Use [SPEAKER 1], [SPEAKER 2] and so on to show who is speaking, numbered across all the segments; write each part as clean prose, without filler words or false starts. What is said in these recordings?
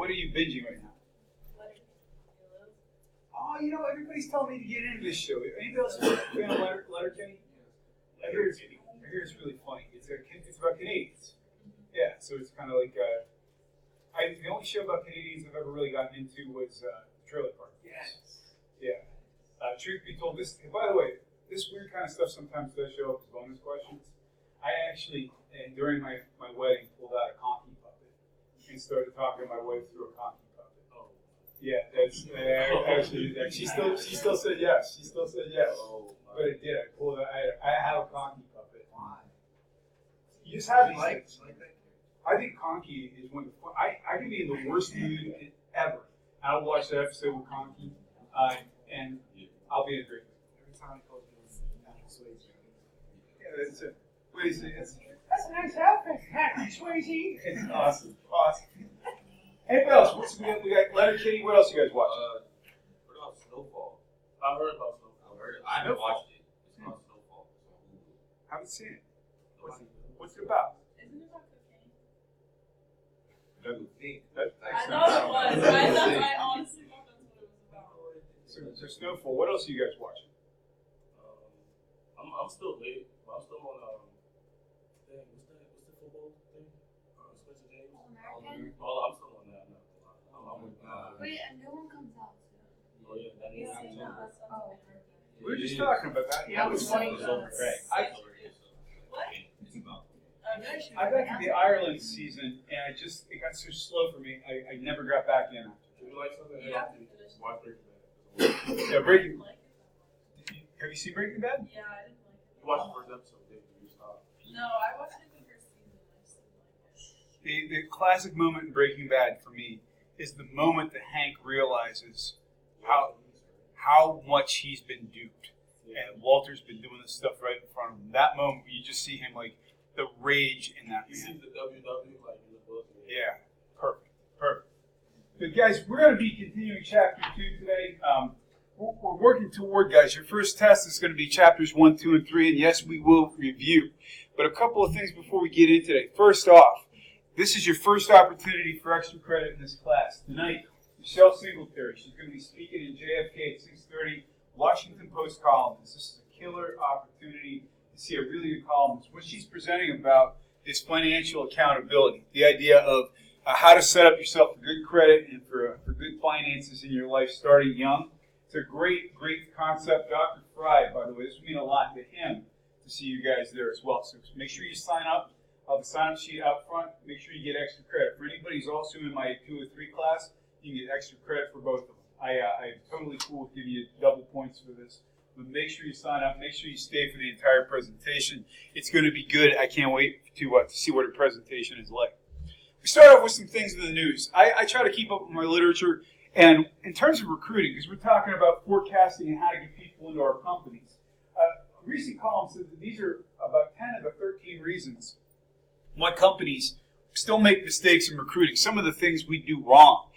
[SPEAKER 1] What are you binging right now? Oh, everybody's telling me to get into this show. Anybody else a fan of Letterkenny? I hear it's really funny. It's about Canadians. Yeah, so it's kind of like the only show about Canadians I've ever really gotten into was Trailer Park. Yes. Yeah. Truth be told, by the way, this weird kind of stuff sometimes does show up as bonus questions. I actually, during my wedding, pulled out a conky puppet and started talking my way through a conky puppet. Oh. Yeah, that's actually. She still said yes. She still said yes. Oh, but it did. I have a conky puppet. Why? You just have these things. I think Conky is one of the fun. I can be in the worst mood ever. I'll watch that episode with Conky, and I'll be in a great mood. Every time he calls me Patrick Swayze. Yeah, that's it. What do you say? That's a nice outfit, Patrick Swayze. It's awesome. Hey, what else? We got Letterkenny. What else you guys watch?
[SPEAKER 2] What about Snowfall? I heard about Snowfall. I haven't watched it. It's called Snowfall.
[SPEAKER 1] Haven't seen it. What's it about?
[SPEAKER 3] Isn't it about cocaine?
[SPEAKER 1] I
[SPEAKER 3] thought it was. I honestly thought that's what it was about.
[SPEAKER 1] So Snowfall. What else are you guys watching?
[SPEAKER 2] I'm still late. I'm still on what's the football thing? Spencer James.
[SPEAKER 4] American?
[SPEAKER 2] I'm still on that.
[SPEAKER 4] Wait, a new one comes out soon.
[SPEAKER 2] Oh yeah, that is.
[SPEAKER 1] We were just talking about that. Yeah, it was funny. I got to the Ireland season, and it got so slow for me. I never got back in.
[SPEAKER 2] Would you like something?
[SPEAKER 3] Yeah.
[SPEAKER 2] Watch Breaking Bad.
[SPEAKER 1] Yeah, Breaking. Have you seen Breaking Bad?
[SPEAKER 3] Yeah, I didn't like it.
[SPEAKER 2] You watched the first episode, didn't you? Stop.
[SPEAKER 3] No, I watched it the first season. I just didn't like it.
[SPEAKER 1] The classic moment in Breaking Bad for me is the moment that Hank realizes how much he's been duped, and Walter's been doing this stuff right in front of him. That moment, you just see him like the rage in that.
[SPEAKER 2] You see the WW like in the book.
[SPEAKER 1] Yeah, perfect. But guys, we're going to be continuing chapter 2 today. We're working toward, guys, your first test is going to be chapters 1, 2, and 3, and yes, we will review. But a couple of things before we get into today. First off, this is your first opportunity for extra credit in this class. Tonight, Michelle Singletary, she's going to be speaking in JFK at 6:30, Washington Post columnist. This is a killer opportunity to see a really good columnist. What she's presenting about is financial accountability, the idea of how to set up yourself for good credit and for good finances in your life starting young. It's a great concept. Dr. Fry, by the way, this would mean a lot to him to see you guys there as well. So make sure you sign up. I'll have the sign-up sheet out front. Make sure you get extra credit. For anybody who's also in my 2 or 3 class, you can get extra credit for both of them. I'm totally cool with giving you double points for this. But make sure you sign up. Make sure you stay for the entire presentation. It's going to be good. I can't wait to see what her presentation is like. We start off with some things in the news. I try to keep up with my literature. And in terms of recruiting, because we're talking about forecasting and how to get people into our companies, a recent column said that these are about 10 of the 13 reasons why companies still make mistakes in recruiting. Some of the things we do wrong.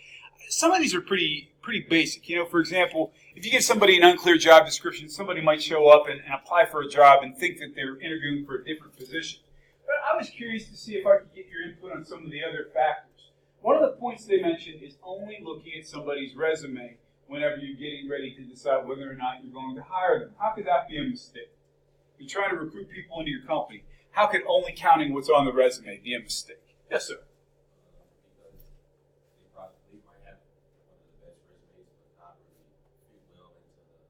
[SPEAKER 1] Some of these are pretty basic. For example, if you give somebody an unclear job description, somebody might show up and apply for a job and think that they're interviewing for a different position. But I was curious to see if I could get your input on some of the other factors. One of the points they mentioned is only looking at somebody's resume whenever you're getting ready to decide whether or not you're going to hire them. How could that be a mistake? You're trying to recruit people into your company. How could only counting what's on the resume be a mistake? Yes, sir.
[SPEAKER 5] Because they might have one of the best resumes, but not really fit well into the culture of the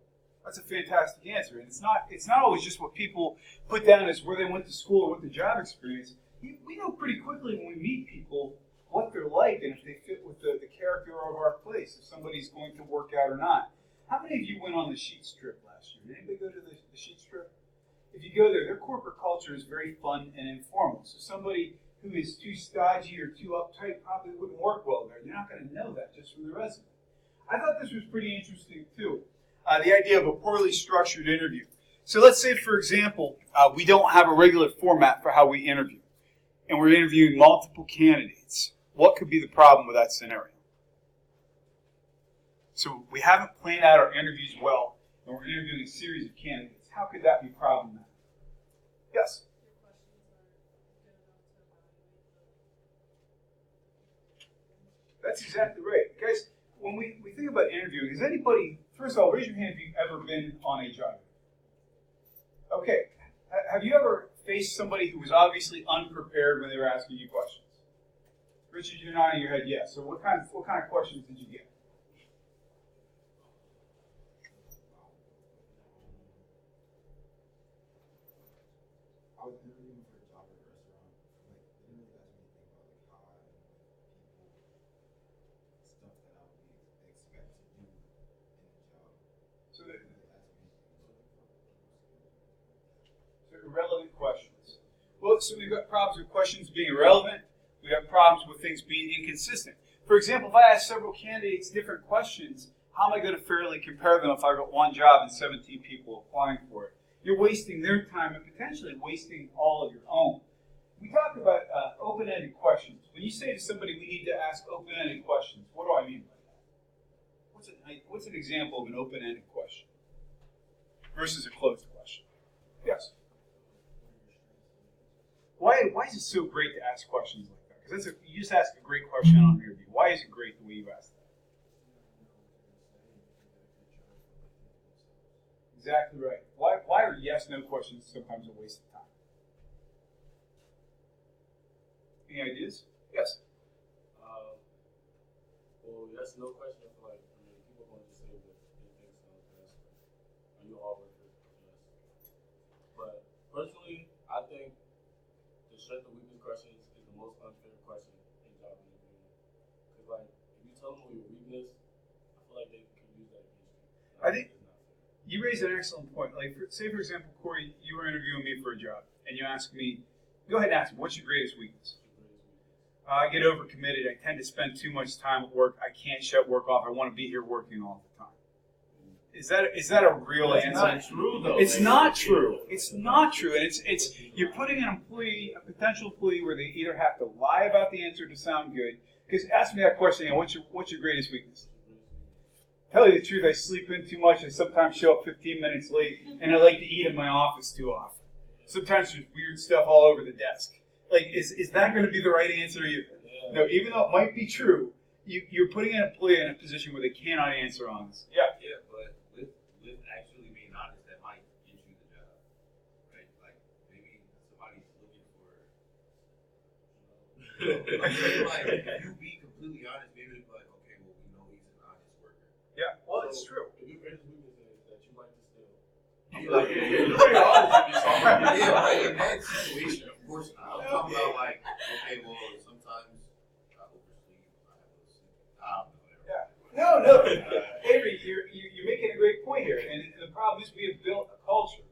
[SPEAKER 5] company.
[SPEAKER 1] That's a fantastic answer, and it's not always just what people put down as where they went to school or what their job experience. We know pretty quickly when we meet people what they're like and if they fit with the character of our place, if somebody's going to work out or not. How many of you went on the Sheets trip last year? Did anybody go to the Sheets trip? If you go there, their corporate culture is very fun and informal. So somebody who is too stodgy or too uptight probably wouldn't work well there. You're not going to know that just from the resume. I thought this was pretty interesting too. The idea of a poorly structured interview. So let's say, for example, we don't have a regular format for how we interview, and we're interviewing multiple candidates. What could be the problem with that scenario? So we haven't planned out our interviews well, and we're interviewing a series of candidates. How could that be problematic? Yes? That's exactly right. Guys, when we think about interviewing, is anybody, first of all, raise your hand if you've ever been on a job. Okay. Have you ever faced somebody who was obviously unprepared when they were asking you questions? Richard, you're nodding your head yes. So what kind of questions did you get?
[SPEAKER 5] I was interviewing for a job at a restaurant. Like, they didn't really ask me anything about like how I people, stuff that I would expect to do in a job.
[SPEAKER 1] So
[SPEAKER 5] They didn't really ask me anything
[SPEAKER 1] So irrelevant questions. Well, so we've got problems with questions being irrelevant. We've got problems with things being inconsistent. For example, if I ask several candidates different questions, how am I going to fairly compare them if I've got one job and 17 people applying for it? You're wasting their time and potentially wasting all of your own. We talk about open-ended questions. When you say to somebody, we need to ask open-ended questions, what do I mean by that? What's an example of an open-ended question versus a closed question? Yes. Why is it so great to ask questions like that? Because you just asked a great question on an interview. Why is it great the way you asked that? Exactly right. Why are yes/no questions sometimes a waste of time? Any ideas? Yes.
[SPEAKER 2] Well, yes, no question. I feel like people are going to say what they think so. Are you a hard worker? Yes. But personally, I think the strength and weakness questions is the most unfair question in job interviewing. Because like, if you tell them your weakness, I feel like they can use that against you.
[SPEAKER 1] I think you raised an excellent point. Like, say for example, Corey, you were interviewing me for a job, and you asked me, go ahead and ask me, what's your greatest weakness? I get overcommitted. I tend to spend too much time at work. I can't shut work off. I want to be here working all the time. Is that a real answer?
[SPEAKER 2] Not true though.
[SPEAKER 1] It's not true. It's not true, and it's you're putting an employee, a potential employee, where they either have to lie about the answer to sound good. Because ask me that question, what's your greatest weakness? Tell you the truth, I sleep in too much. I sometimes show up 15 minutes late, and I like to eat in my office too often. Sometimes there's weird stuff all over the desk. Like, is that going to be the right answer? No, even though it might be true, you're putting an employee in a position where they cannot answer honestly. Yeah.
[SPEAKER 5] Yeah, but with actually being honest, that might get you the job, right? Like maybe somebody's looking for. Like if you be completely honest, maybe they'll be like, okay, well we know he's an honest worker.
[SPEAKER 1] Yeah. Well, it's true.
[SPEAKER 2] If your greatest weakness is that you like to steal.
[SPEAKER 5] Yeah, like in that situation, of course not. I'm talking about like, okay, well sometimes I oversleep, I have to sleep.
[SPEAKER 1] Yeah. No. Avery, you're making a great point here. And the problem is we have built a culture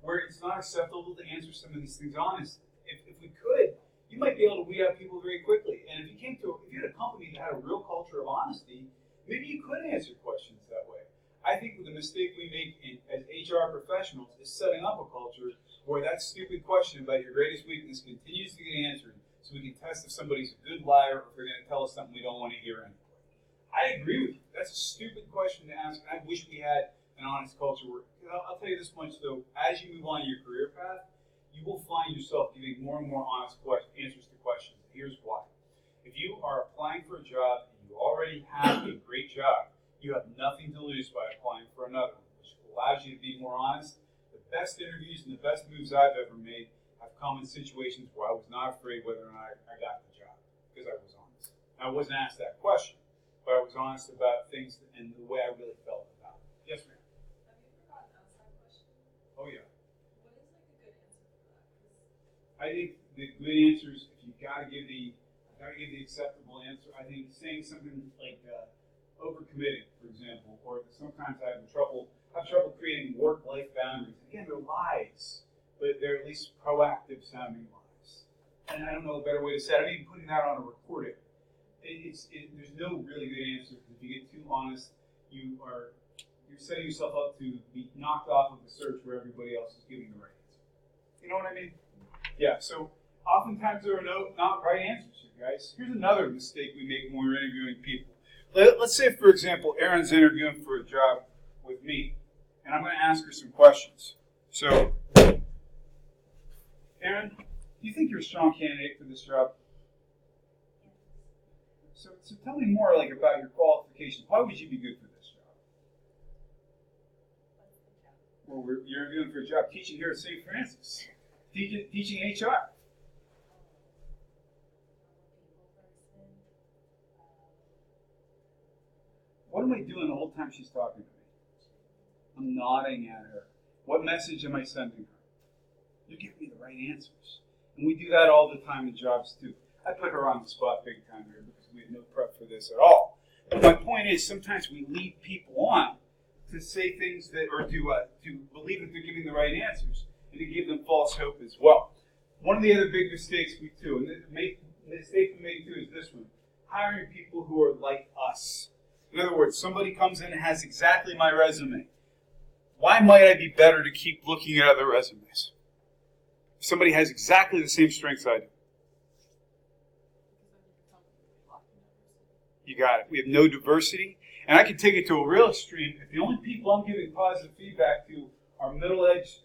[SPEAKER 1] where it's not acceptable to answer some of these things honestly. If we could, you might be able to weed out people very quickly. And if you had a company that had a real culture of honesty, maybe you could answer questions that way. I think the mistake we make as HR professionals is setting up a culture where that stupid question about your greatest weakness continues to get answered, so we can test if somebody's a good liar or if they're going to tell us something we don't want to hear anyway. I agree with you. That's a stupid question to ask. I wish we had an honest culture where, I'll tell you this much though, as you move on your career path, you will find yourself giving more and more honest answers to questions. Here's why. If you are applying for a job and you already have a great job, you have nothing to lose by applying for another one, which allows you to be more honest. The best interviews and the best moves I've ever made have come in situations where I was not afraid whether or not I got the job because I was honest. I wasn't asked that question, but I was honest about things and the way I really felt about it. Yes, ma'am.
[SPEAKER 3] Have you ever gotten asked that question?
[SPEAKER 1] Oh, yeah.
[SPEAKER 3] What is like a good answer for that? 'Cause
[SPEAKER 1] I think the good answers, if you've got to give the acceptable answer, I think saying something like overcommitting, for example, or sometimes I have trouble creating work-life boundaries. Again, they're lies, but they're at least proactive sounding lies. And I don't know a better way to say it. I'm even putting that on a recording. There's no really good answer, because if you get too honest, you're setting yourself up to be knocked off of the search where everybody else is giving the right answer. You know what I mean? Yeah, so oftentimes there are not right answers here, guys. Here's another mistake we make when we're interviewing people. Let's say, for example, Erin's interviewing for a job with me, and I'm going to ask her some questions. So, Erin, do you think you're a strong candidate for this job? So tell me more like about your qualifications. Why would you be good for this job? Well, you're interviewing for a job teaching here at St. Francis, teaching HR. What am I doing the whole time she's talking to me? I'm nodding at her. What message am I sending her? You're giving me the right answers. And we do that all the time in jobs too. I put her on the spot big time here because we had no prep for this at all. But my point is, sometimes we lead people on to say things that, or to believe that they're giving the right answers, and to give them false hope as well. One of the other big mistakes we do, and the mistake we make too, is this one: hiring people who are like us. In other words, somebody comes in and has exactly my resume. Why might I be better to keep looking at other resumes? If somebody has exactly the same strengths I do. You got it. We have no diversity. And I can take it to a real extreme. If the only people I'm giving positive feedback to are middle-aged,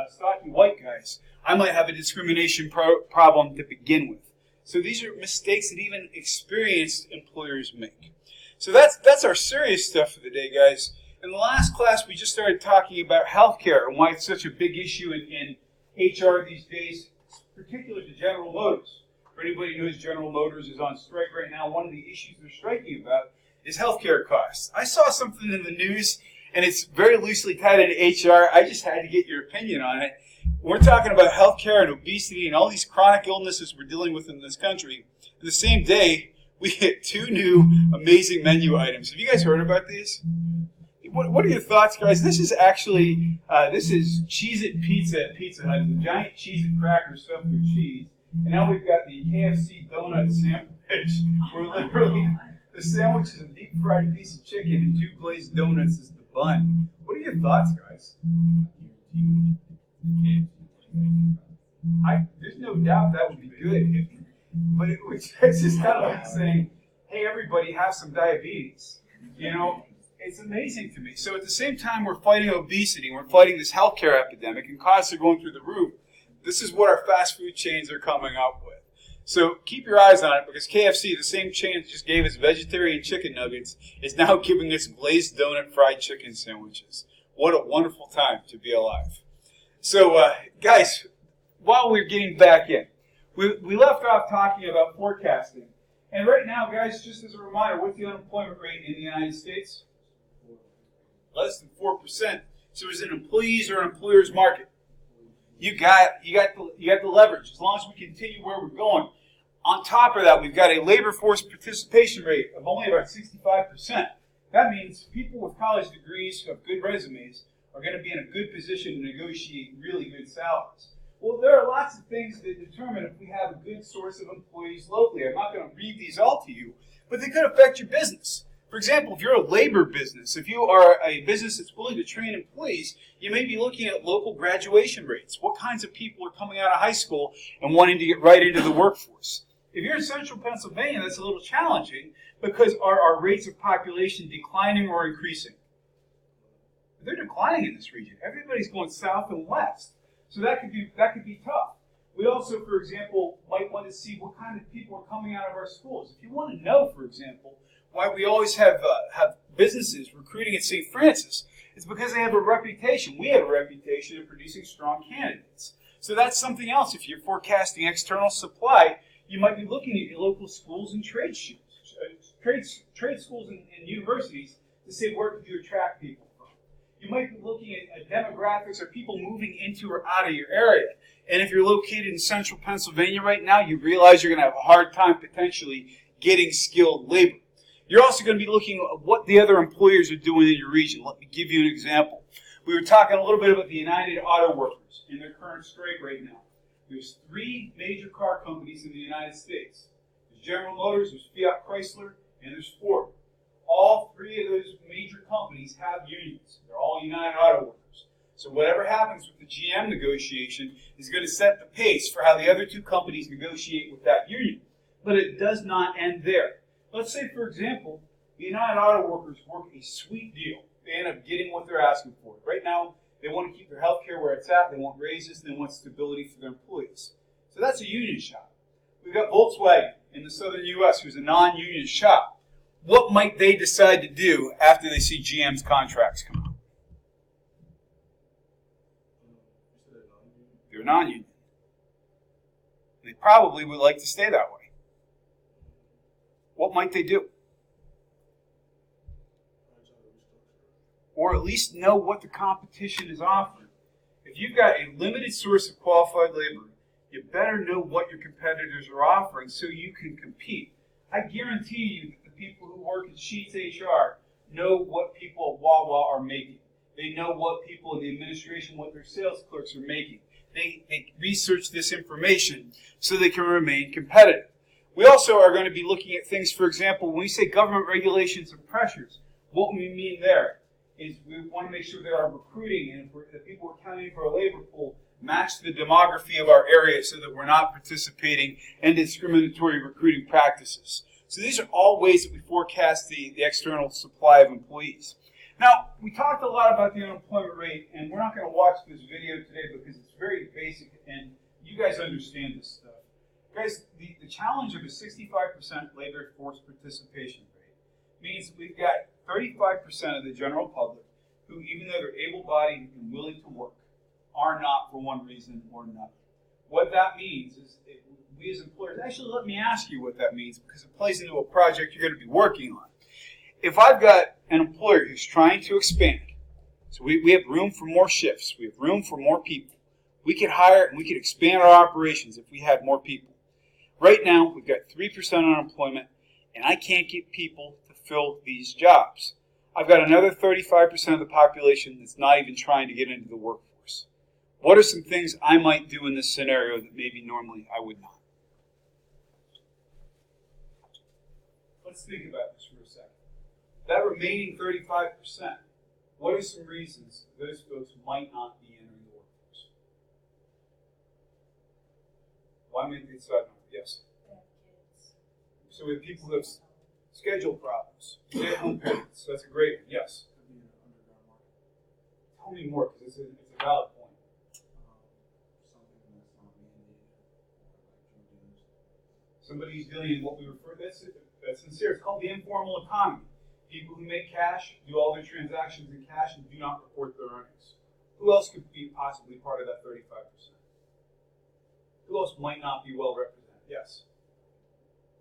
[SPEAKER 1] stocky white guys, I might have a discrimination problem to begin with. So these are mistakes that even experienced employers make. So that's our serious stuff for the day, guys. In the last class, we just started talking about healthcare and why it's such a big issue in HR these days, particularly to General Motors. For anybody who knows, General Motors is on strike right now. One of the issues they're striking about is healthcare costs. I saw something in the news, and it's very loosely tied into HR. I just had to get your opinion on it. We're talking about healthcare and obesity and all these chronic illnesses we're dealing with in this country. The same day, we hit 2 new amazing menu items. Have you guys heard about these? What are your thoughts, guys? This is actually, this is Cheez-It Pizza at Pizza Hut. It's a giant Cheez-It cracker stuffed with cheese. And now we've got the KFC donut sandwich. Where literally, the sandwich is a deep fried piece of chicken and 2 glazed donuts is the bun. What are your thoughts, guys? There's no doubt that would be good. But it's just kind of like saying, hey, everybody, have some diabetes. You know, it's amazing to me. So at the same time we're fighting obesity, we're fighting this healthcare epidemic, and costs are going through the roof. This is what our fast food chains are coming up with. So keep your eyes on it, because KFC, the same chain that just gave us vegetarian chicken nuggets, is now giving us glazed donut fried chicken sandwiches. What a wonderful time to be alive. So, guys, while we're getting back in, we left off talking about forecasting. And right now, guys, just as a reminder, what's the unemployment rate in the United States? Less than 4%. So is it an employees or an employer's market? You got the leverage. As long as we continue where we're going. On top of that, we've got a labor force participation rate of only about 65%. That means people with college degrees who have good resumes are going to be in a good position to negotiate really good salaries. Well, there are lots of things that determine if we have a good source of employees locally. I'm not going to read these all to you, but they could affect your business. For example, if you're a labor business, if you are a business that's willing to train employees, you may be looking at local graduation rates. What kinds of people are coming out of high school and wanting to get right into the workforce? If you're in central Pennsylvania, that's a little challenging, because are our rates of population declining or increasing? They're declining in this region. Everybody's going south and west. So that could be tough. We also, for example, might want to see what kind of people are coming out of our schools. If you want to know, for example, why we always have businesses recruiting at St. Francis, it's because they have a reputation. We have a reputation of producing strong candidates. So that's something else. If you're forecasting external supply, you might be looking at your local schools and trade schools and universities to say, where could you attract people from? You might be looking at demographics or people moving into or out of your area. And if you're located in central Pennsylvania right now, you realize you're going to have a hard time potentially getting skilled labor. You're also going to be looking at what the other employers are doing in your region. Let me give you an example. We were talking a little bit about the United Auto Workers in their current strike right now. There's 3 major car companies in the United States. There's General Motors, there's Fiat Chrysler, and there's Ford. All 3 of those major companies have unions. They're all United Auto Workers. So whatever happens with the GM negotiation is going to set the pace for how the other 2 companies negotiate with that union. But it does not end there. Let's say, for example, the United Auto Workers work a sweet deal. They end up getting what they're asking for. Right now, they want to keep their health care where it's at. They want raises. They want stability for their employees. So that's a union shop. We've got Volkswagen in the southern U.S. who's a non-union shop, what might they decide to do after they see GM's contracts come out? They're non-union. They probably would like to stay that way. What might they do? Or at least know what the competition is offering. If you've got a limited source of qualified labor, you better know what your competitors are offering so you can compete. I guarantee you that the people who work in Sheets HR know what people at Wawa are making. They know what people in the administration, what their sales clerks are making. They research this information so they can remain competitive. We also are going to be looking at things, for example, when we say government regulations and pressures, what we mean there is we want to make sure that our recruiting and the people we're counting for our labor pool match the demography of our area so that we're not participating in discriminatory recruiting practices. So these are all ways that we forecast the external supply of employees. Now, we talked a lot about the unemployment rate, and we're not going to watch this video today because it's very basic, and you guys understand this stuff. Guys, the challenge of a 65% labor force participation rate means we've got 35% of the general public who, even though they're able-bodied and willing to work, are not for one reason or another. What that means is we as employers, actually let me ask you what that means because it plays into a project you're going to be working on. If I've got an employer who's trying to expand, so we have room for more shifts, we have room for more people, we could hire and we could expand our operations if we had more people. Right now, we've got 3% unemployment, and I can't get people to fill these jobs. I've got another 35% of the population that's not even trying to get into the workforce. What are some things I might do in this scenario that maybe normally I would not? Let's think about this for a second. That remaining 35%, what are some reasons those folks might not be entering the workforce? Why might they decide not? Yes? So we have people who have schedule problems, stay-at-home parents. That's a great one. Yes? Tell me more, because it's a valid point. Somebody who's dealing in what we refer to, that's sincere. It's called the informal economy. People who make cash, do all their transactions in cash, and do not report their earnings. Who else could be possibly part of that 35%? Who else might not be well represented? Yes.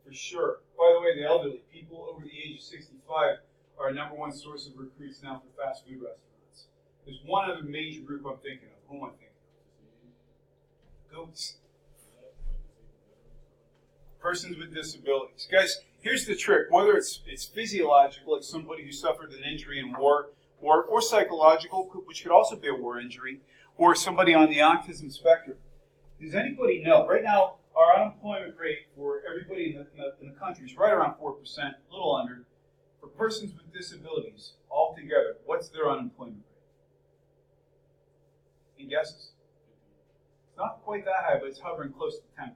[SPEAKER 1] For sure. By the way, the elderly, people over the age of 65, are a number one source of recruits now for fast food restaurants. There's one other major group I'm thinking of. Who am I thinking of? Goats. Persons with disabilities. Guys, here's the trick. Whether it's physiological, like somebody who suffered an injury in war, or psychological, which could also be a war injury, or somebody on the autism spectrum. Does anybody know? Right now, our unemployment rate for everybody in the country is right around 4%, a little under. For persons with disabilities, altogether, what's their unemployment rate? Any guesses? It's not quite that high, but it's hovering close to 10%.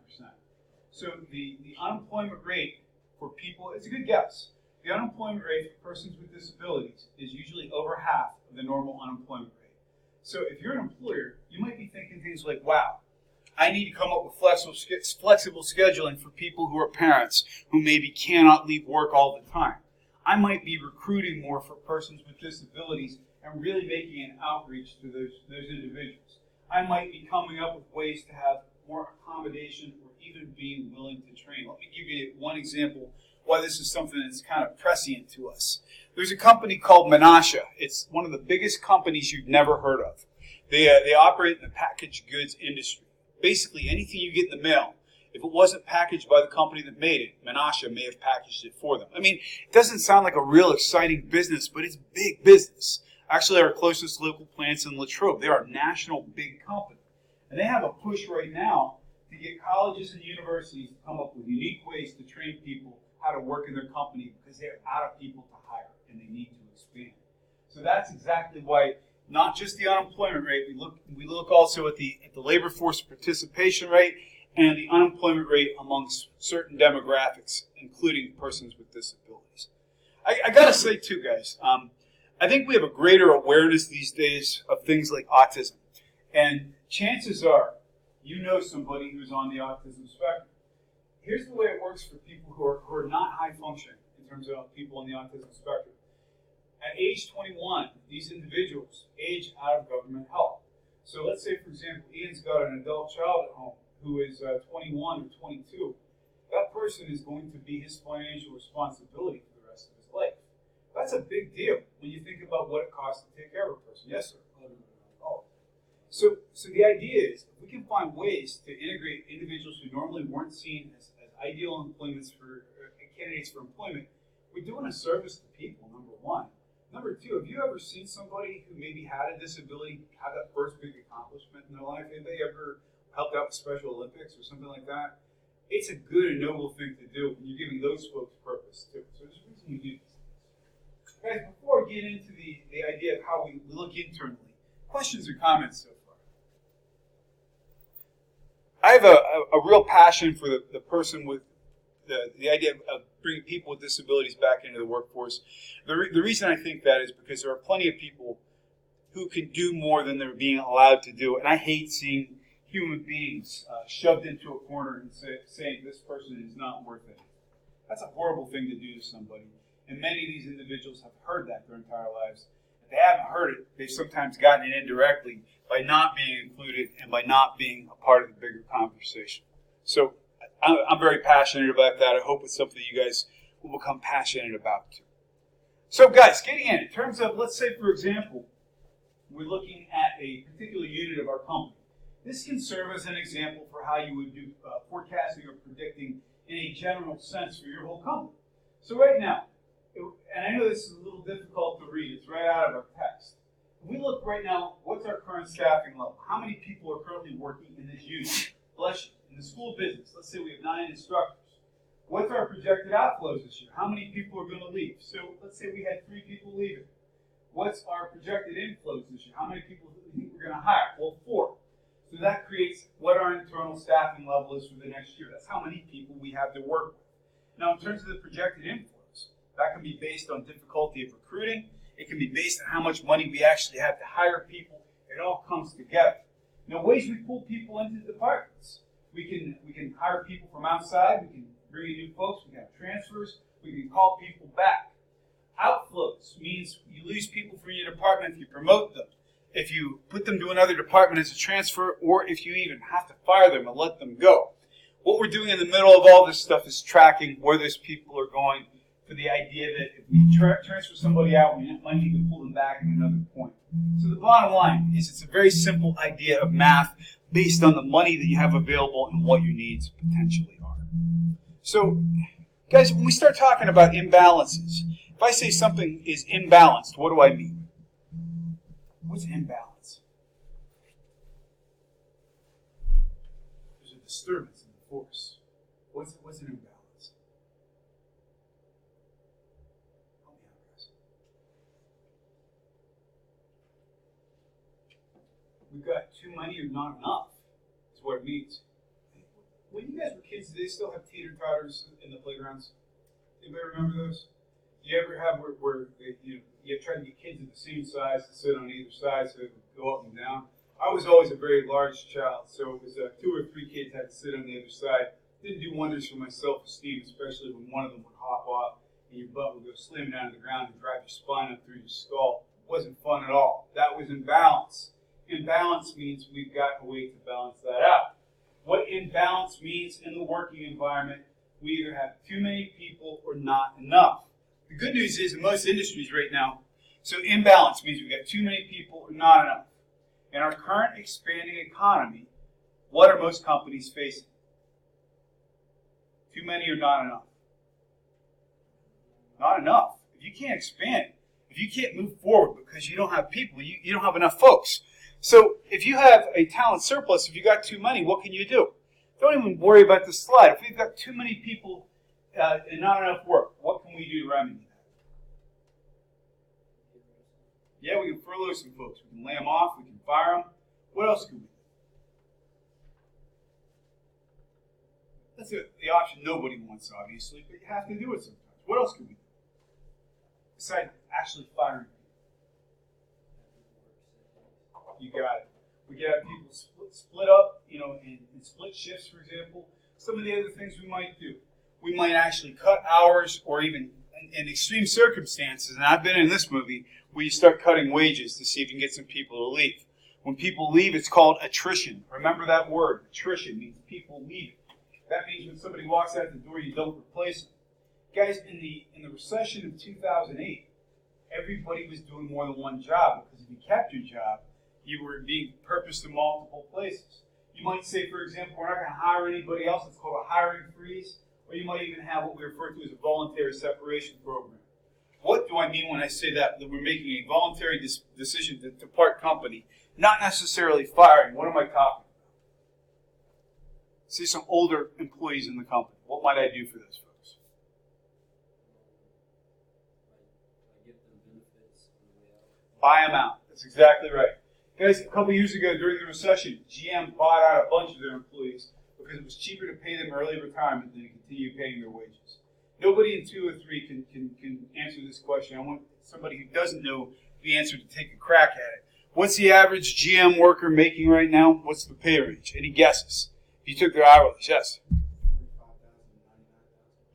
[SPEAKER 1] So the unemployment rate for people, it's a good guess. The unemployment rate for persons with disabilities is usually over half of the normal unemployment rate. So if you're an employer, you might be thinking things like, wow, I need to come up with flexible scheduling for people who are parents who maybe cannot leave work all the time. I might be recruiting more for persons with disabilities and really making an outreach to those individuals. I might be coming up with ways to have more accommodation or even being willing to train. Let me give you one example why this is something that's kind of prescient to us. There's a company called Menasha. It's one of the biggest companies you've never heard of. They operate in the packaged goods industry. Basically, anything you get in the mail, if it wasn't packaged by the company that made it, Menasha may have packaged it for them. I mean, it doesn't sound like a real exciting business, but it's big business. Actually, our closest local plant's in Latrobe. They're a national big company. And they have a push right now to get colleges and universities to come up with unique ways to train people how to work in their company because they're out of people to hire and they need to expand. So that's exactly why not just the unemployment rate, we look also at the labor force participation rate and the unemployment rate amongst certain demographics, including persons with disabilities. I gotta say too, guys, I think we have a greater awareness these days of things like autism. And chances are, you know somebody who's on the autism spectrum. here's the way it works for people who are not high functioning in terms of people on the autism spectrum. At age 21, these individuals age out of government help. So let's say, for example, Ian's got an adult child at home who is 21 or 22. That person is going to be his financial responsibility for the rest of his life. That's a big deal when you think about what it costs to take care of a person. Yes, sir? Oh. So the idea is if we can find ways to integrate individuals who normally weren't seen as ideal employments for candidates for employment, we're doing a service to people, number one. Number two, have you ever seen somebody who maybe had a disability have that first big accomplishment in their life? Have they ever helped out with Special Olympics or something like that? It's a good and noble thing to do when you're giving those folks purpose too. So there's a reason we do this. Guys, before we get into the idea of how we look internally, questions or comments so far? I have a real passion for the person with the idea of bringing people with disabilities back into the workforce. The reason I think that is because there are plenty of people who can do more than they're being allowed to do. And I hate seeing human beings shoved into a corner and saying this person is not worth it. That's a horrible thing to do to somebody. And many of these individuals have heard that their entire lives. If they haven't heard it, they've sometimes gotten it indirectly by not being included and by not being a part of the bigger conversation. So I'm very passionate about that. I hope it's something you guys will become passionate about too. So guys, getting in terms of, let's say for example, we're looking at a particular unit of our company. This can serve as an example for how you would do forecasting or predicting in a general sense for your whole company. So right now, and I know this is a little difficult to read, it's right out of our text. If we look right now, what's our current staffing level? How many people are currently working in this unit? Bless you. In the school business, let's say we have 9 instructors. What's our projected outflows this year? How many people are going to leave? So let's say we had 3 people leaving. What's our projected inflows this year? How many people do we think we're going to hire? Well, 4. So that creates what our internal staffing level is for the next year. That's how many people we have to work with. Now, in terms of the projected inflows, that can be based on difficulty of recruiting. It can be based on how much money we actually have to hire people. It all comes together. Now, ways we pull people into departments. We can hire people from outside. We can bring in new folks. We can have transfers. We can call people back. Outflows means you lose people from your department if you promote them, if you put them to another department as a transfer, or if you even have to fire them and let them go. What we're doing in the middle of all this stuff is tracking where those people are going, for the idea that if we transfer somebody out, we might need to pull them back at another point. So the bottom line is it's a very simple idea of math based on the money that you have available and what your needs potentially are. So, guys, when we start talking about imbalances, if I say something is imbalanced, what do I mean? What's an imbalance? There's a disturbance in the force. What's an imbalance? Help me out, guys. We've got too many or not enough, is what it means. When you guys were kids, did they still have teeter-totters in the playgrounds? Anybody remember those? You ever have where you try to get kids of the same size to sit on either side so they would go up and down? I was always a very large child, so it was 2 or 3 kids had to sit on the other side. Didn't do wonders for my self-esteem, especially when one of them would hop off and your butt would go slamming down to the ground and drive your spine up through your skull. It wasn't fun at all. That was imbalance. Imbalance means we've got a way to balance that out. What imbalance means in the working environment, we either have too many people or not enough. The good news is in most industries right now, so imbalance means we've got too many people or not enough. In our current expanding economy, what are most companies facing? Too many or not enough? Not enough. If you can't expand, if you can't move forward because you don't have people, you don't have enough folks. So if you have a talent surplus, if you got too many, what can you do? Don't even worry about the slide. If we've got too many people and not enough work, what can we do to remedy that? Yeah, we can furlough some folks. We can lay them off. We can fire them. What else can we do? That's the option nobody wants, obviously, but you have to do it sometimes. What else can we do? Besides actually firing people. You got it. We got people split up, in split shifts, for example. some of the other things we might do. We might actually cut hours, or even in extreme circumstances, and I've been in this movie, where you start cutting wages to see if you can get some people to leave. When people leave, it's called attrition. Remember that word. Attrition means people leaving. That means when somebody walks out the door, you don't replace them. Guys, in the recession of 2008, everybody was doing more than one job, because if you kept your job, you were being purposed to multiple places. You might say, for example, we're not going to hire anybody else. It's called a hiring freeze. Or you might even have what we refer to as a voluntary separation program. What do I mean when I say that? That we're making a voluntary decision to part company, not necessarily firing. What am I talking about? See some older employees in the company. What might I do for those folks? Buy them out. That's exactly right. Guys, a couple years ago during the recession, GM bought out a bunch of their employees because it was cheaper to pay them early retirement than to continue paying their wages. Nobody in 2 or 3 can answer this question. I want somebody who doesn't know the answer to take a crack at it. What's the average GM worker making right now? What's the pay range? Any guesses? If you took their hourlies, yes?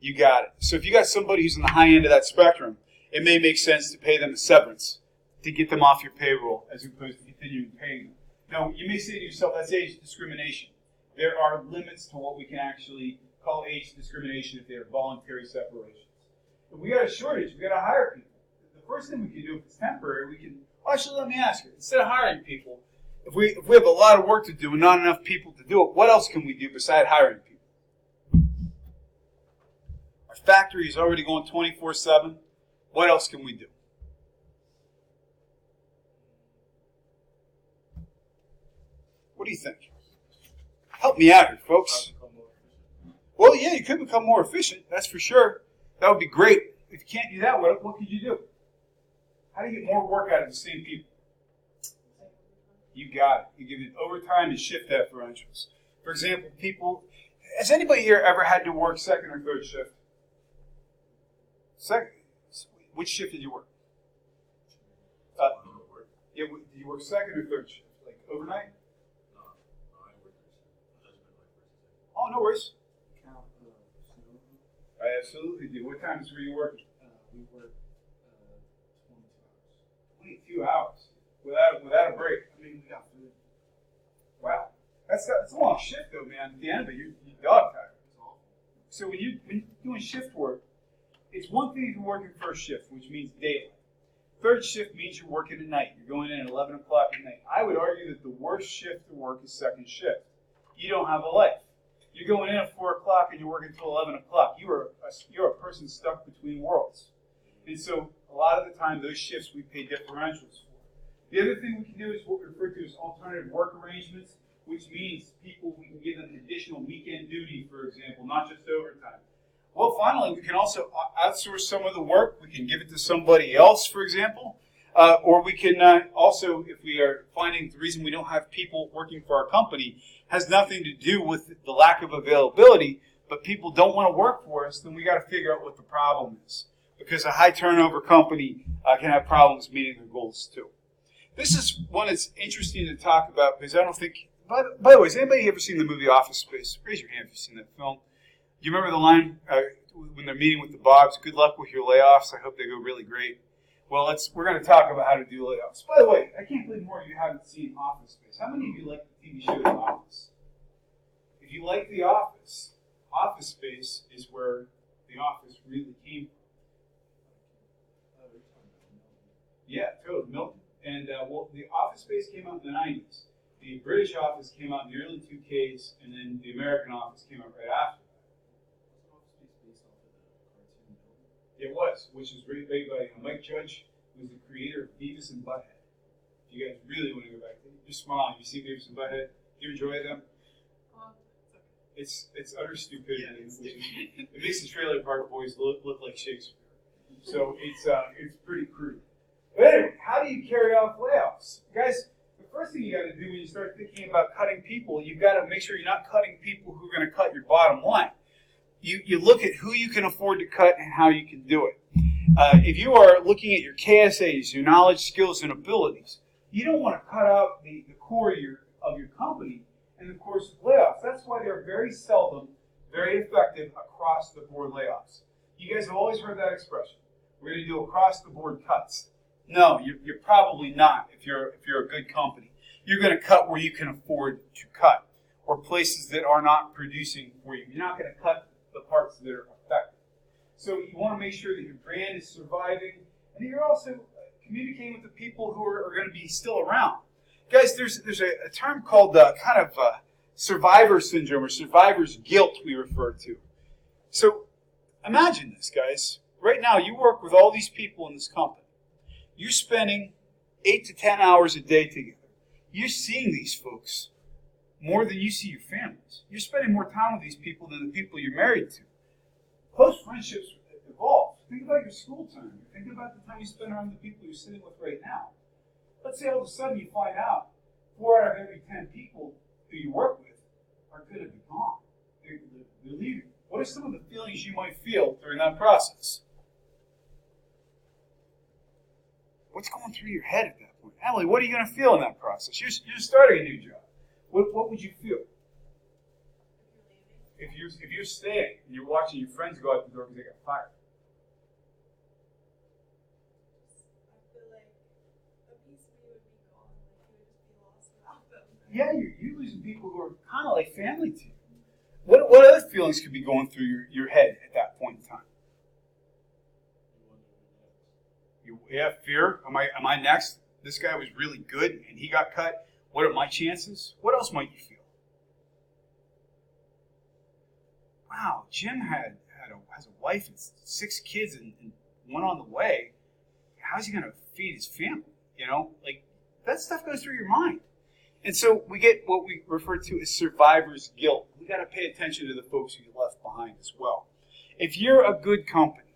[SPEAKER 1] You got it. So if you got somebody who's on the high end of that spectrum, it may make sense to pay them a severance to get them off your payroll as opposed to continuing paying them. Now, you may say to yourself, that's age discrimination. There are limits to what we can actually call age discrimination if they are voluntary separations. If we got a shortage, we got to hire people. The first thing we can do if it's temporary, we can, actually let me ask you, instead of hiring people, if we have a lot of work to do and not enough people to do it, what else can we do besides hiring people? Our factory is already going 24/7. What else can we do? What do you think? Help me out here, folks. Well, yeah, you could become more efficient, that's for sure. That would be great. If you can't do that, what could you do? How do you get more work out of the same people? You got it. You give it overtime and shift differentials. For example, has anybody here ever had to work second or third shift? Second. Which shift did you work? Yeah, did you work second or third shift? Like overnight? Oh, no worries. I absolutely do. What times were you working?
[SPEAKER 2] We work
[SPEAKER 1] 22 hours. Without a break.
[SPEAKER 2] I mean, we got food.
[SPEAKER 1] Wow. That's a long shift, though, man. At the end of it, you're dog tired. So when you're doing shift work, it's one thing if you're working first shift, which means daylight. Third shift means you're working at night. You're going in at 11 o'clock at night. I would argue that the worst shift to work is second shift. You don't have a life. You're going in at 4 o'clock and you're working until 11 o'clock. You're a person stuck between worlds. And so a lot of the time, those shifts we pay differentials for. The other thing we can do is what we refer to as alternative work arrangements, which means we can give them additional weekend duty, for example, not just overtime. Well, finally, we can also outsource some of the work. We can give it to somebody else, for example. Or we can also, if we are finding the reason we don't have people working for our company has nothing to do with the lack of availability, but people don't want to work for us, then we got to figure out what the problem is. Because a high turnover company can have problems meeting their goals too. This is one that's interesting to talk about because I don't think, by the way, has anybody ever seen the movie Office Space? Raise your hand if you've seen that film. You remember the line when they're meeting with the Bobs, good luck with your layoffs, I hope they go really great. Well, we're going to talk about how to do layoffs. By the way, I can't believe more of you haven't seen Office Space. How many of you like the TV show The Office? If you like The Office, Office Space is where The Office really came from. Yeah, totally, Milton. And well, The Office Space came out in the 90s. The British Office came out in the early 2000s, and then the American Office came out right after that. It was, which was really big by Mike Judge, who was the creator of Beavis and Butthead. If you guys really want to go back, just smile. Have you seen Beavis and Butthead? Do you enjoy them? It's utter stupidity. Yeah, it makes the Trailer Park Boys look like Shakespeare. So it's pretty crude. But anyway, how do you carry off layoffs? Guys, the first thing you got to do when you start thinking about cutting people, you've got to make sure you're not cutting people who are going to cut your bottom line. You look at who you can afford to cut and how you can do it. If you are looking at your KSAs, your knowledge, skills, and abilities, you don't want to cut out the core of your company in the course of layoffs. That's why they're very seldom very effective across the board layoffs. You guys have always heard that expression. We're going to do across the board cuts. No, you're probably not if you're a good company. You're going to cut where you can afford to cut, or places that are not producing for you. You're not going to cut the parts that are effective. So you want to make sure that your brand is surviving, and you're also communicating with the people who are going to be still around. Guys, there's a term called survivor syndrome or survivor's guilt we refer to. So imagine this, guys. Right now, you work with all these people in this company. You're spending 8 to 10 hours a day together. You're seeing these folks more than you see your families. You're spending more time with these people than the people you're married to. Close friendships evolve. Think about your school time. Think about the time you spend around the people you're sitting with right now. Let's say all of a sudden you find out 4 out of every 10 people who you work with are going to be gone. They're leaving. What are some of the feelings you might feel during that process? What's going through your head at that point? Emily, what are you going to feel in that process? You're starting a new job. What would you feel? If you're staying and you're watching your friends go out the door because they got fired.
[SPEAKER 3] I feel like a piece of me would be gone. Like you would just be lost without them.
[SPEAKER 1] Yeah, you're losing people who are kind of like family to you. What other feelings could be going through your head at that point in time? Yeah, fear. Am I next? This guy was really good and he got cut. What are my chances? What else might you feel? Wow, Jim has a wife and 6 kids and one on the way. How's he going to feed his family? You know, like that stuff goes through your mind. And so we get what we refer to as survivor's guilt. We got to pay attention to the folks who you left behind as well. If you're a good company,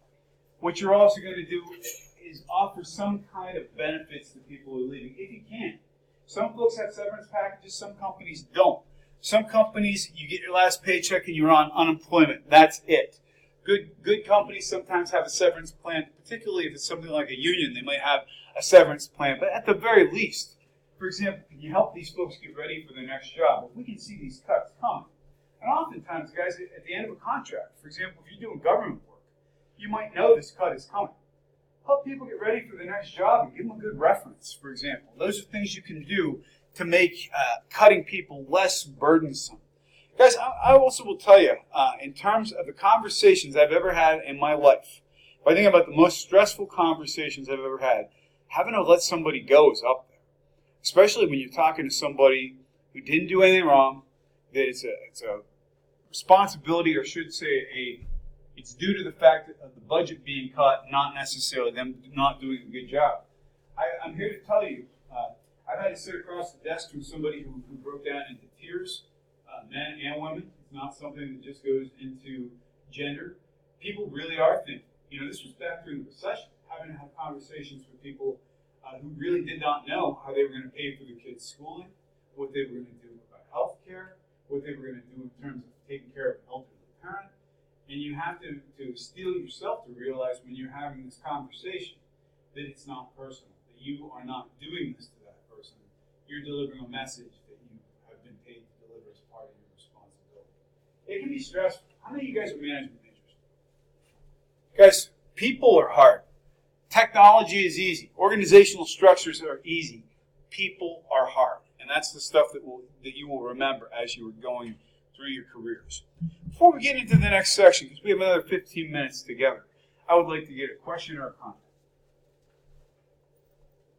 [SPEAKER 1] what you're also going to do is offer some kind of benefits to people who are leaving, if you can. Some folks have severance packages, some companies don't. Some companies, you get your last paycheck and you're on unemployment. That's it. Good companies sometimes have a severance plan, particularly if it's something like a union, they might have a severance plan. But at the very least, for example, can you help these folks get ready for their next job? If we can see these cuts coming. And oftentimes, guys, at the end of a contract, for example, if you're doing government work, you might know this cut is coming. Help people get ready for the next job and give them a good reference, for example. Those are things you can do to make cutting people less burdensome. Guys, I also will tell you, in terms of the conversations I've ever had in my life, if I think about the most stressful conversations I've ever had, having to let somebody go is up there. Especially when you're talking to somebody who didn't do anything wrong, that it's a responsibility, or should say it's due to the fact of the budget being cut, not necessarily them not doing a good job. I'm here to tell you, I've had to sit across the desk from somebody who broke down into tears, men and women. It's not something that just goes into gender. People really are thinking. You know, this was back during the recession, having to have conversations with people who really did not know how they were going to pay for their kids' schooling, what they were going to do about health care, what they were going to do in terms of taking care of an elderly parent. And you have to steel yourself to realize when you're having this conversation that it's not personal, that you are not doing this to that person. You're delivering a message that you have been paid to deliver as part of your responsibility. It can be stressful. How many of you guys are management majors? Guys, people are hard. Technology is easy. Organizational structures are easy. People are hard. And that's the stuff that you will remember as you are going through your careers. Before we get into the next section, because we have another 15 minutes together, I would like to get a question or a comment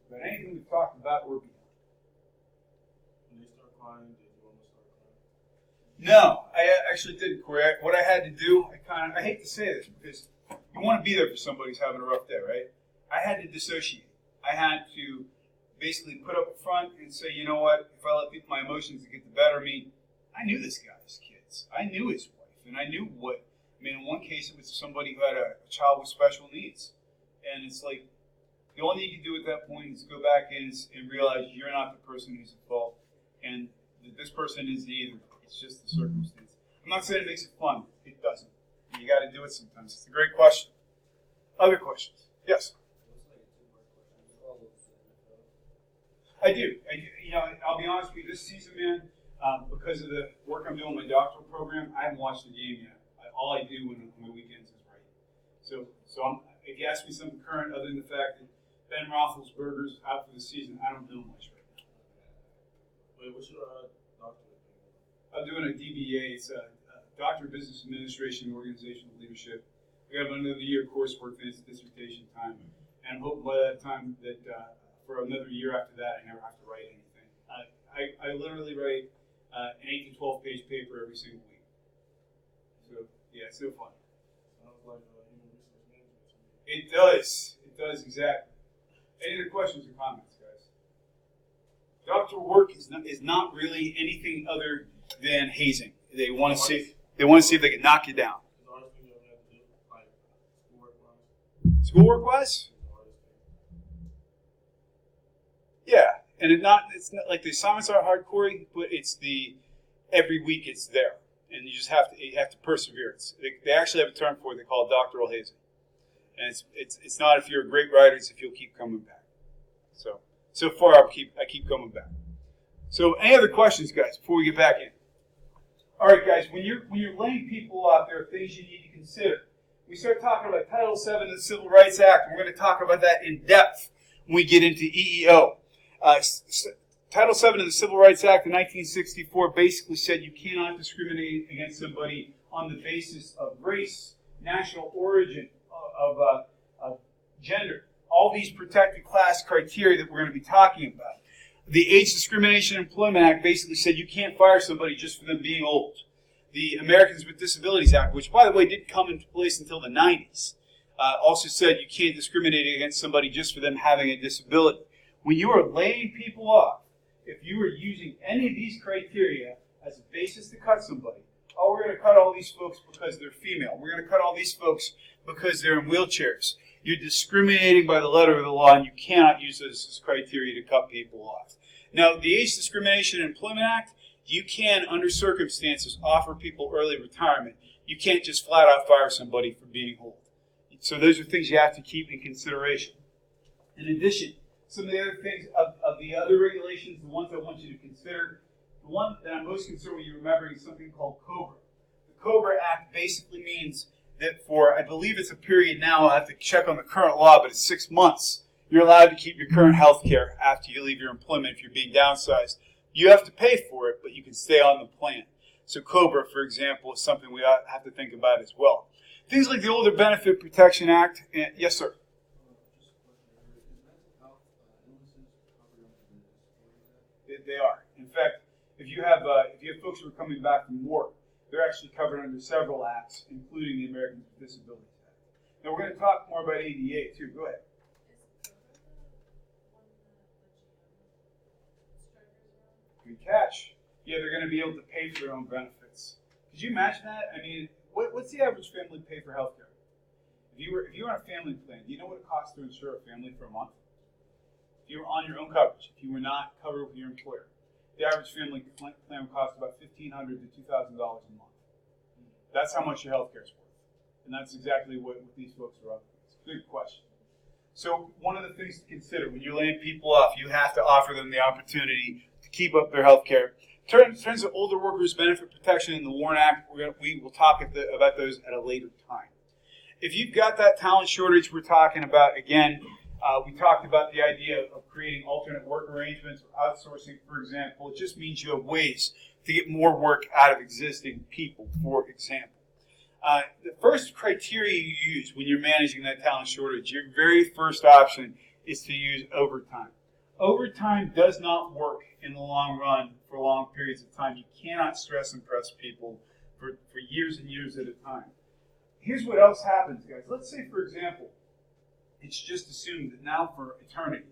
[SPEAKER 1] about anything we've talked about or beyond.
[SPEAKER 2] When they start crying, did you almost start crying?
[SPEAKER 1] No, I actually didn't, Corey. What I had to do, I hate to say this because you want to be there for somebody who's having a rough day, right? I had to dissociate. I had to basically put up a front and say, you know what, if I let my emotions get the better of me, I knew this guy's kids. I knew his wife, and I knew in one case it was somebody who had a child with special needs. And it's like, the only thing you can do at that point is go back in and realize you're not the person who's at fault, and that this person isn't either. It's just the circumstance. I'm not saying it makes it fun. It doesn't. You got to do it sometimes. It's a great question. Other questions? Yes? I do. I'll be honest with you. This season, man, Because of the work I'm doing in my doctoral program, I haven't watched the game yet. All I do on my weekends is write. So if you ask me something current, other than the fact that Ben Roethlisberger's out for the season, I don't know much right now.
[SPEAKER 2] Wait, what's your doctorate?
[SPEAKER 1] I'm doing a DBA. It's a Doctor of Business Administration and Organizational Leadership. I got another year coursework for this dissertation time, and I'm hoping by that time that for another year after that, I never have to write anything. I literally write an 8 to 12 page paper every single week. So yeah, it's so fun.
[SPEAKER 2] Sounds like human resource management to me.
[SPEAKER 1] It does. It does exactly. Any other questions or comments, guys? Doctoral work is not really anything other than hazing. They want to see if they can knock you down.
[SPEAKER 2] Is there anything you ever had to do, like schoolwork-wise?
[SPEAKER 1] Schoolwork-wise? Yeah, and it's not like the assignments are hard, Corey, but it's every week it's there, and you just have to persevere. They actually have a term for it. They call it doctoral hazing, and it's not if you're a great writer, it's if you'll keep coming back. So far I keep coming back. So any other questions, guys, before we get back in? All right, guys, when you're laying people out, there are things you need to consider. We start talking about Title VII of the Civil Rights Act, and we're going to talk about that in depth when we get into EEO. Title VII of the Civil Rights Act of 1964 basically said you cannot discriminate against somebody on the basis of race, national origin, of gender. All these protected class criteria that we're going to be talking about. The Age Discrimination and Employment Act basically said you can't fire somebody just for them being old. The Americans with Disabilities Act, which by the way didn't come into place until the 90s, also said you can't discriminate against somebody just for them having a disability. When you are laying people off, if you are using any of these criteria as a basis to cut somebody, oh, we're going to cut all these folks because they're female. We're going to cut all these folks because they're in wheelchairs. You're discriminating by the letter of the law, and you cannot use this as criteria to cut people off. Now, the Age Discrimination and Employment Act, you can, under circumstances, offer people early retirement. You can't just flat out fire somebody for being old. So those are things you have to keep in consideration. In addition, some of the other things of the other regulations, the ones I want you to consider, the one that I'm most concerned with you remembering is something called COBRA. The COBRA Act basically means that for, I believe it's a period now, I'll have to check on the current law, but it's 6 months, you're allowed to keep your current health care after you leave your employment if you're being downsized. You have to pay for it, but you can stay on the plan. So COBRA, for example, is something we have to think about as well. Things like the Older Benefit Protection Act. Yes, sir. They are. In fact, if you have folks who are coming back from work, they're actually covered under several acts, including the Americans with Disabilities Act. Now, we're going to talk more about ADA, too. Go ahead. Good catch. Yeah, they're going to be able to pay for their own benefits. Could you imagine that? I mean, what's the average family pay for health care? If you were on a family plan, do you know what it costs to insure a family for a month? If you were on your own coverage, if you were not covered with your employer, the average family plan would cost about $1,500 to $2,000 a month. That's how much your health care is worth. And that's exactly what these folks are up against. Good question. So one of the things to consider when you're laying people off, you have to offer them the opportunity to keep up their health care. In terms of older workers' benefit protection in the WARN Act, we will talk about those at a later time. If you've got that talent shortage we're talking about, again, we talked about the idea of creating alternate work arrangements or outsourcing, for example. It just means you have ways to get more work out of existing people, for example. The first criteria you use when you're managing that talent shortage, your very first option is to use overtime. Overtime does not work in the long run for long periods of time. You cannot stress and press people for years and years at a time. Here's what else happens, guys. Let's say, for example, it's just assumed that now for eternity,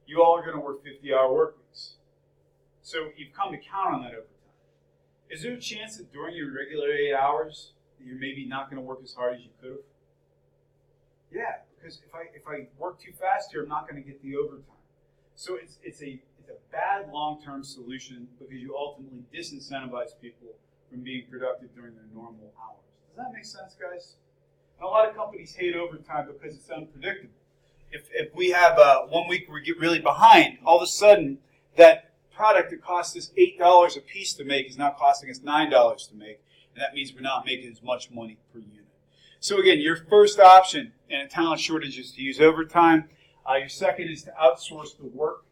[SPEAKER 1] you all are going to work 50-hour work weeks. So you've come to count on that overtime. Is there a chance that during your regular 8 hours, that you're maybe not going to work as hard as you could have? Yeah, because if I work too fast here, I'm not going to get the overtime. So it's a bad long-term solution because you ultimately disincentivize people from being productive during their normal hours. Does that make sense, guys? And a lot of companies hate overtime because it's unpredictable. If we have 1 week where we get really behind, all of a sudden that product that cost us $8 a piece to make is now costing us $9 to make, and that means we're not making as much money per unit. So again, your first option in a talent shortage is to use overtime. Your second is to outsource the work.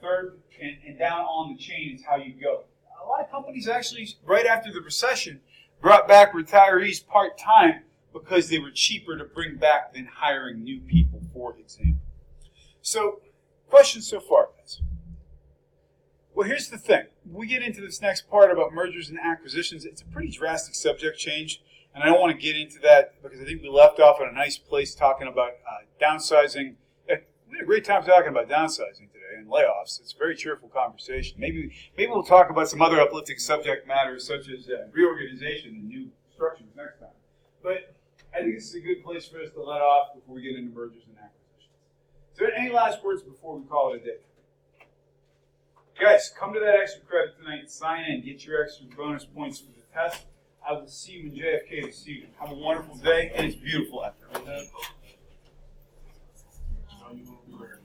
[SPEAKER 1] Third, and down on the chain is how you go. A lot of companies actually, right after the recession, brought back retirees part-time because they were cheaper to bring back than hiring new people, for example. So, questions so far, guys? Well, here's the thing. When we get into this next part about mergers and acquisitions, it's a pretty drastic subject change, and I don't want to get into that because I think we left off in a nice place talking about downsizing. We had a great time talking about downsizing today and layoffs. It's a very cheerful conversation. Maybe we'll talk about some other uplifting subject matters such as reorganization and new structures next time. But I think this is a good place for us to let off before we get into mergers and acquisitions. So any last words before we call it a day? Guys, come to that extra credit tonight, sign in, get your extra bonus points for the test. I will see you in JFK this evening. Have a wonderful day, and it's beautiful out there.
[SPEAKER 2] So you will be ready.